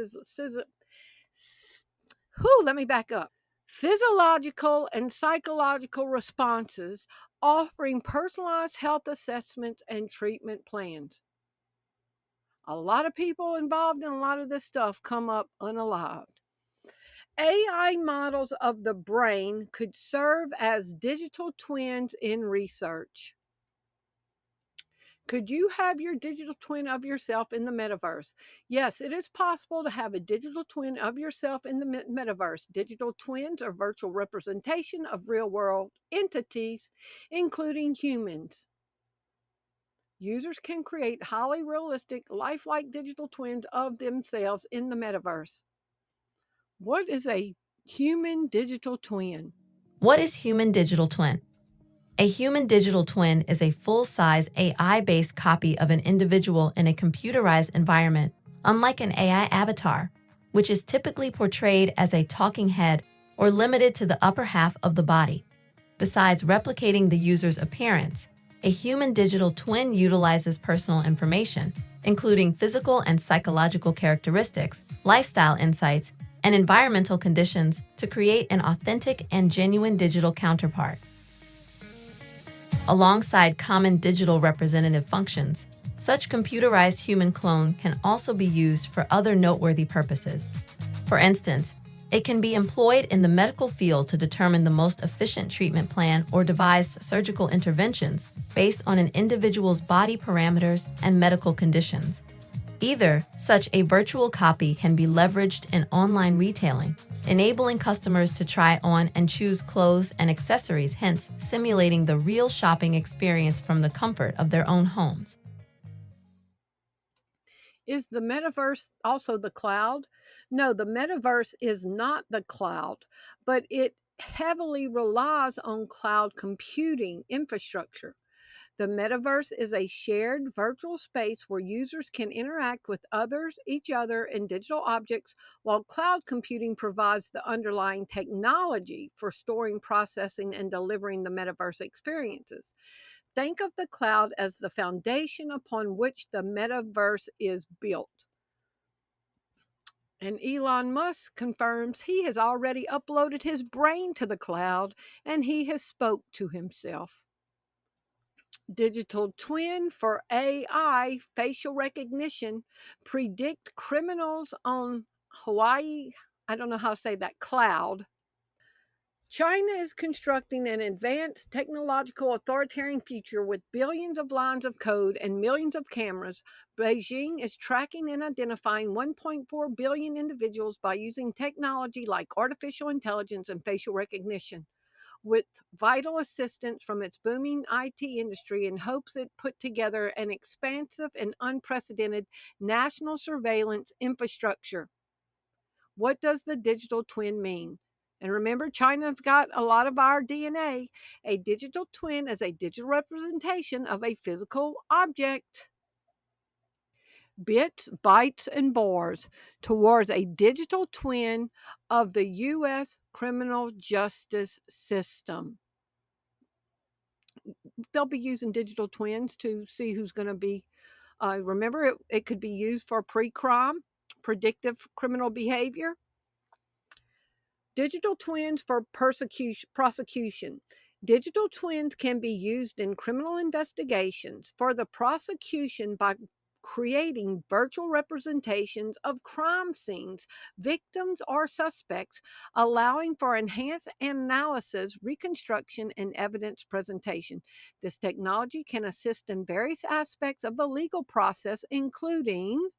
physiological and psychological responses, offering personalized health assessments and treatment plans. A lot of people involved in a lot of this stuff come up unalived. AI models of the brain could serve as digital twins in research. Could you have your digital twin of yourself in the metaverse? Yes, it is possible to have a digital twin of yourself in the metaverse. Digital twins are virtual representation of real-world entities, including humans. Users can create highly realistic, lifelike digital twins of themselves in the metaverse. What is a human digital twin? What is human digital twin? A human digital twin is a full-size AI-based copy of an individual in a computerized environment, unlike an AI avatar, which is typically portrayed as a talking head or limited to the upper half of the body. Besides replicating the user's appearance, a human digital twin utilizes personal information, including physical and psychological characteristics, lifestyle insights, and environmental conditions to create an authentic and genuine digital counterpart. Alongside common digital representative functions, such computerized human clone can also be used for other noteworthy purposes. For instance, it can be employed in the medical field to determine the most efficient treatment plan or devise surgical interventions based on an individual's body parameters and medical conditions. Either, such a virtual copy can be leveraged in online retailing, enabling customers to try on and choose clothes and accessories, hence simulating the real shopping experience from the comfort of their own homes. Is the metaverse also the cloud? No, the metaverse is not the cloud, but it heavily relies on cloud computing infrastructure. The metaverse is a shared virtual space where users can interact with each other, and digital objects, while cloud computing provides the underlying technology for storing, processing, and delivering the metaverse experiences. Think of the cloud as the foundation upon which the metaverse is built. And Elon Musk confirms he has already uploaded his brain to the cloud, and he has spoke to himself. Digital twin for AI facial recognition predict criminals on Hawaii. I don't know how to say that, cloud. China is constructing an advanced technological authoritarian future with billions of lines of code and millions of cameras. Beijing is tracking and identifying 1.4 billion individuals by using technology like artificial intelligence and facial recognition, with vital assistance from its booming IT industry, and hopes it put together an expansive and unprecedented national surveillance infrastructure. What does the digital twin mean? And remember, China's got a lot of our DNA. A digital twin is a digital representation of a physical object. Bits, bytes, and bars towards a digital twin of the U.S. criminal justice system. They'll be using digital twins to see who's going to be. Remember, it could be used for pre-crime, predictive criminal behavior. Digital twins for prosecution. Digital twins can be used in criminal investigations for the prosecution by creating virtual representations of crime scenes, victims, or suspects, allowing for enhanced analysis, reconstruction, and evidence presentation. This technology can assist in various aspects of the legal process, including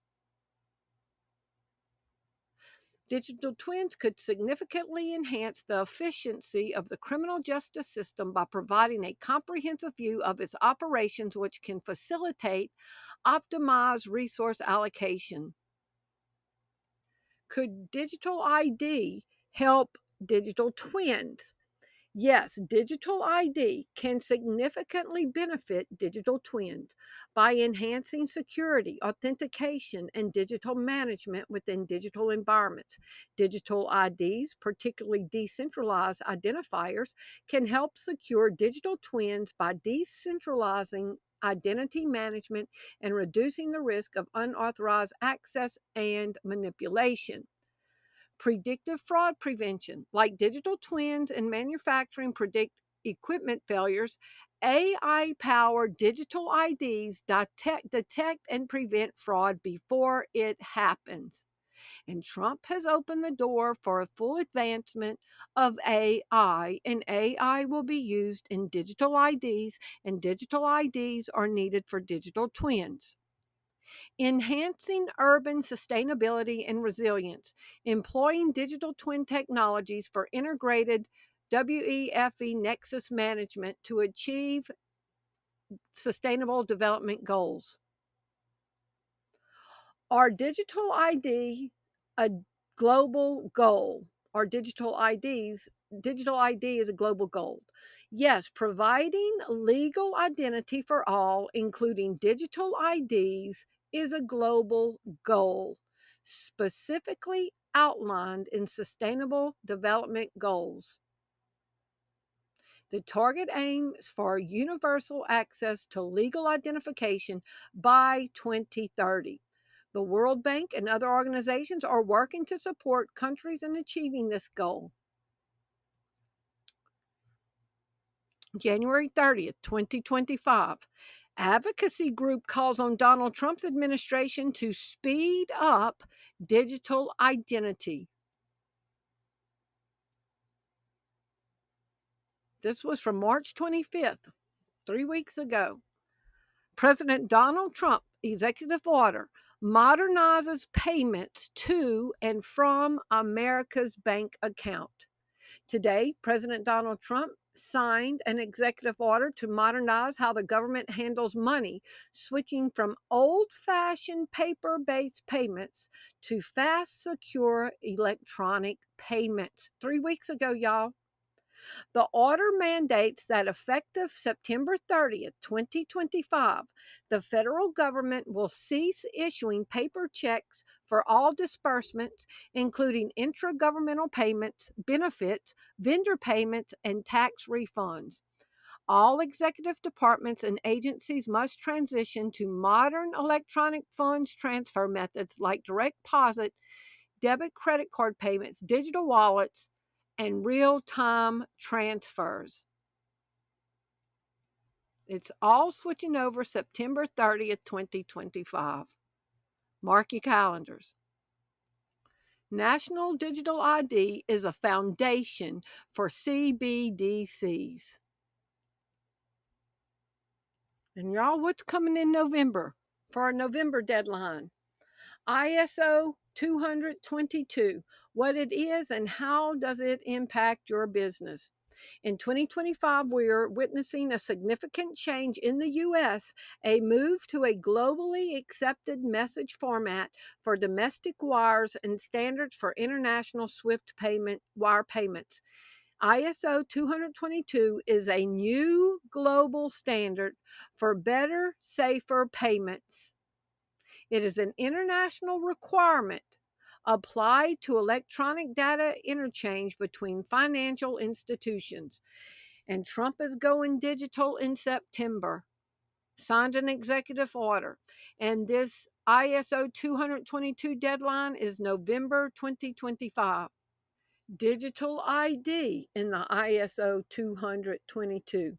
digital twins could significantly enhance the efficiency of the criminal justice system by providing a comprehensive view of its operations, which can facilitate optimized resource allocation. Could digital ID help digital twins? Yes, digital ID can significantly benefit digital twins by enhancing security, authentication, and digital management within digital environments. Digital IDs, particularly decentralized identifiers, can help secure digital twins by decentralizing identity management and reducing the risk of unauthorized access and manipulation. Predictive fraud prevention, like digital twins in manufacturing predict equipment failures. AI powered digital IDs detect and prevent fraud before it happens. And Trump has opened the door for a full advancement of AI, and AI will be used in digital IDs, and digital IDs are needed for digital twins. Enhancing urban sustainability and resilience, employing digital twin technologies for integrated WEFE nexus management to achieve sustainable development goals. Are digital ID a global goal? Are digital ID is a global goal? Yes, providing legal identity for all, including digital IDs, is a global goal, specifically outlined in Sustainable Development Goals. The target aims for universal access to legal identification by 2030. The World Bank and other organizations are working to support countries in achieving this goal. January 30th, 2025. Advocacy group calls on Donald Trump's administration to speed up digital identity. This was from March 25th, 3 weeks ago. President Donald Trump, executive order, modernizes payments to and from America's bank account. Today, President Donald Trump signed an executive order to modernize how the government handles money, switching from old-fashioned paper-based payments to fast, secure electronic payments. 3 weeks ago, y'all. The order mandates that effective September 30th, 2025, the federal government will cease issuing paper checks for all disbursements, including intragovernmental payments, benefits, vendor payments, and tax refunds. All executive departments and agencies must transition to modern electronic funds transfer methods like direct deposit, debit credit card payments, digital wallets, and real-time transfers. It's all switching over September 30th, 2025. Mark your calendars. National Digital ID is a foundation for CBDCs. And y'all, what's coming in November for our November deadline? ISO 20022, what it is and how does it impact your business? In 2025, we are witnessing a significant change in the U.S., a move to a globally accepted message format for domestic wires and standards for international SWIFT wire payments. ISO 20022 is a new global standard for better, safer payments. It is an international requirement applied to electronic data interchange between financial institutions. And Trump is going digital in September, signed an executive order. And this ISO 222 deadline is November 2025. Digital ID in the ISO 222.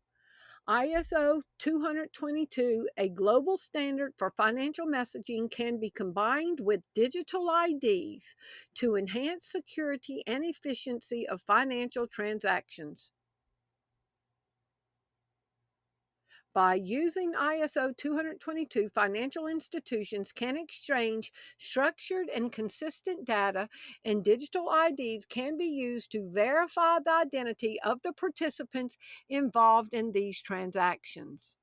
ISO 222, a global standard for financial messaging, can be combined with digital IDs to enhance security and efficiency of financial transactions. By using ISO 222, financial institutions can exchange structured and consistent data, and digital IDs can be used to verify the identity of the participants involved in these transactions.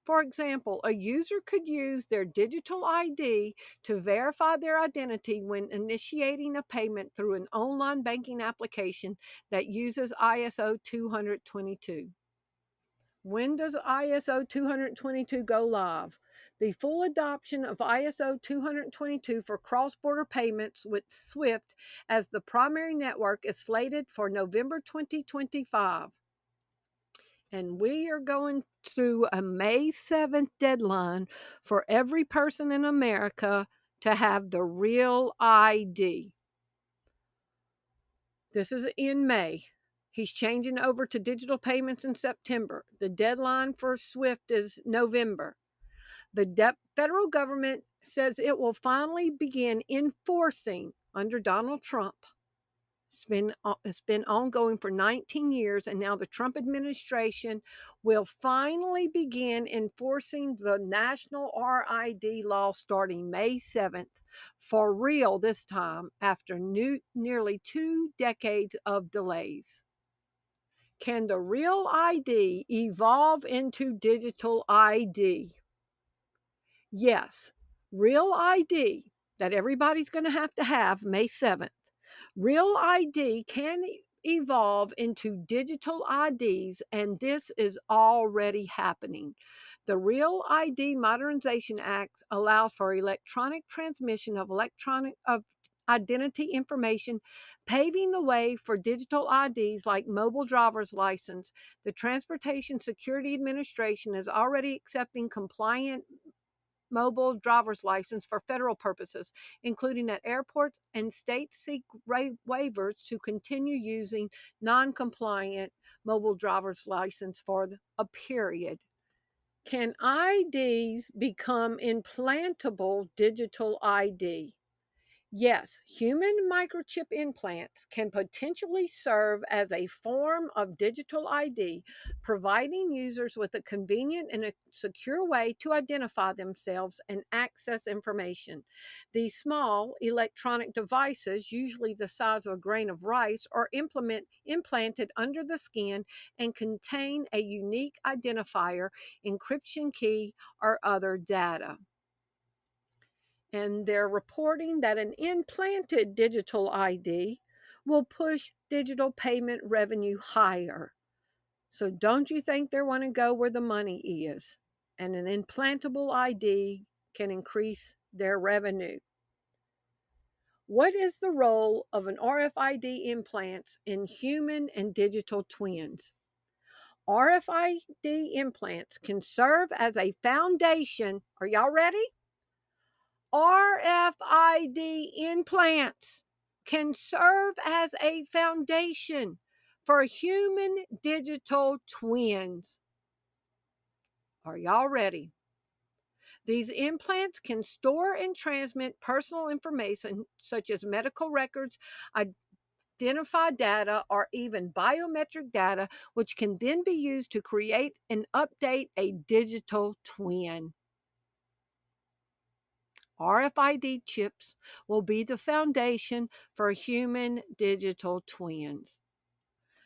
For example, a user could use their digital ID to verify their identity when initiating a payment through an online banking application that uses ISO 222. When does ISO 222 go live? The full adoption of ISO 222 for cross-border payments with SWIFT as the primary network is slated for November 2025. And we are going to a May 7th deadline for every person in America to have the real ID. This is in May. He's changing over to digital payments in September. The deadline for SWIFT is November. The federal government says it will finally begin enforcing under Donald Trump. It's been ongoing for 19 years, and now the Trump administration will finally begin enforcing the national RID law starting May 7th, for real this time, after nearly 2 decades of delays. Can the real ID evolve into digital ID? Yes, real ID that everybody's going to have May 7th. Real ID can evolve into digital IDs, and this is already happening. The Real ID Modernization Act allows for electronic transmission of identity information, paving the way for digital IDs like mobile driver's license. The Transportation Security Administration is already accepting compliant mobile driver's license for federal purposes, including at airports, and states seek waivers to continue using non-compliant mobile driver's license for a period. Can IDs become implantable digital ID? Yes, human microchip implants can potentially serve as a form of digital ID, providing users with a convenient and a secure way to identify themselves and access information. These small electronic devices, usually the size of a grain of rice, are implanted under the skin and contain a unique identifier, encryption key, or other data. And they're reporting that an implanted digital ID will push digital payment revenue higher. So don't you think they want to go where the money is? And an implantable ID can increase their revenue. What is the role of an RFID implants in human and digital twins? RFID implants can serve as a foundation. Are y'all ready? RFID implants can serve as a foundation for human digital twins. Are y'all ready? These implants can store and transmit personal information such as medical records, identified data, or even biometric data, which can then be used to create and update a digital twin. RFID chips will be the foundation for human digital twins.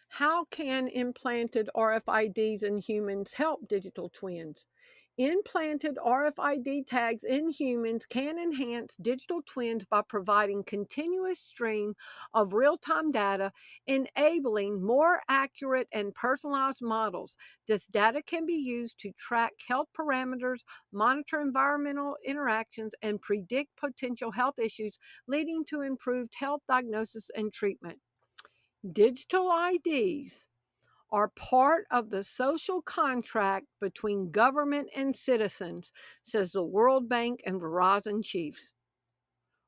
How can implanted RFIDs in humans help digital twins? Implanted RFID tags in humans can enhance digital twins by providing continuous stream of real-time data, enabling more accurate and personalized models. This data can be used to track health parameters, monitor environmental interactions, and predict potential health issues, leading to improved health diagnosis and treatment. Digital IDs are part of the social contract between government and citizens, says the World Bank and Verizon chiefs.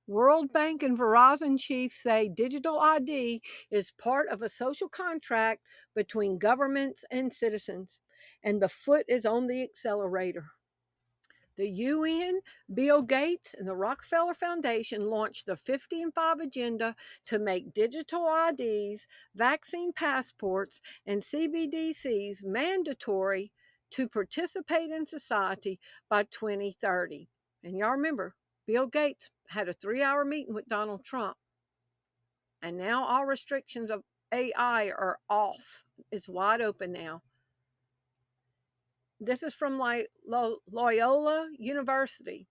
World Bank and Verizon chiefs say digital ID is part of a social contract between governments and citizens, and the foot is on the accelerator. The UN, Bill Gates, and the Rockefeller Foundation launched the 50 and 5 agenda to make digital IDs, vaccine passports, and CBDCs mandatory to participate in society by 2030. And y'all remember, Bill Gates had a 3-hour meeting with Donald Trump. And now all restrictions of AI are off. It's wide open now. This is from Loyola University.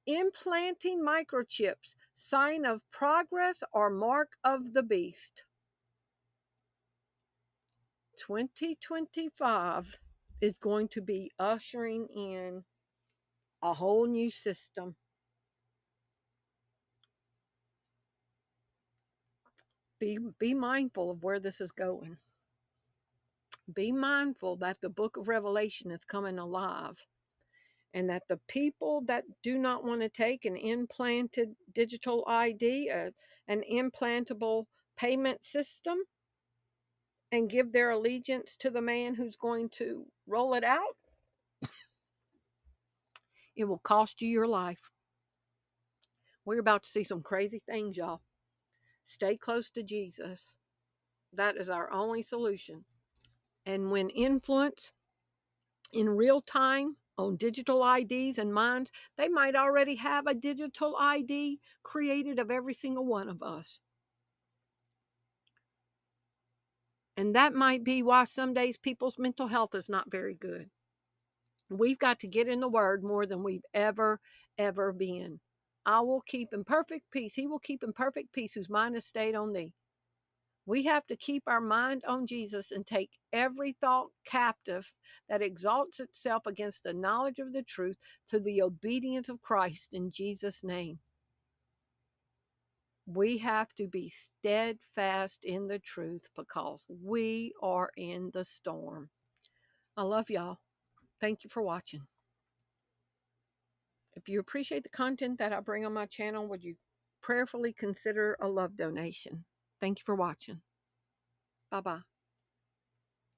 Implanting microchips, sign of progress or mark of the beast? 2025 is going to be ushering in a whole new system. Be mindful of where this is going. Be mindful that the book of Revelation is coming alive, and that the people that do not want to take an implanted digital ID, an implantable payment system, and give their allegiance to the man who's going to roll it out, it will cost you your life. We're about to see some crazy things, y'all. Stay close to Jesus. That is our only solution. And when influence in real time on digital IDs and minds, they might already have a digital ID created of every single one of us. And that might be why some days people's mental health is not very good. We've got to get in the Word more than we've ever been. I will keep in perfect peace. He will keep in perfect peace whose mind is stayed on thee. We have to keep our mind on Jesus and take every thought captive that exalts itself against the knowledge of the truth to the obedience of Christ in Jesus' name. We have to be steadfast in the truth because we are in the storm. I love y'all. Thank you for watching. If you appreciate the content that I bring on my channel, would you prayerfully consider a love donation? Thank you for watching. Bye-bye.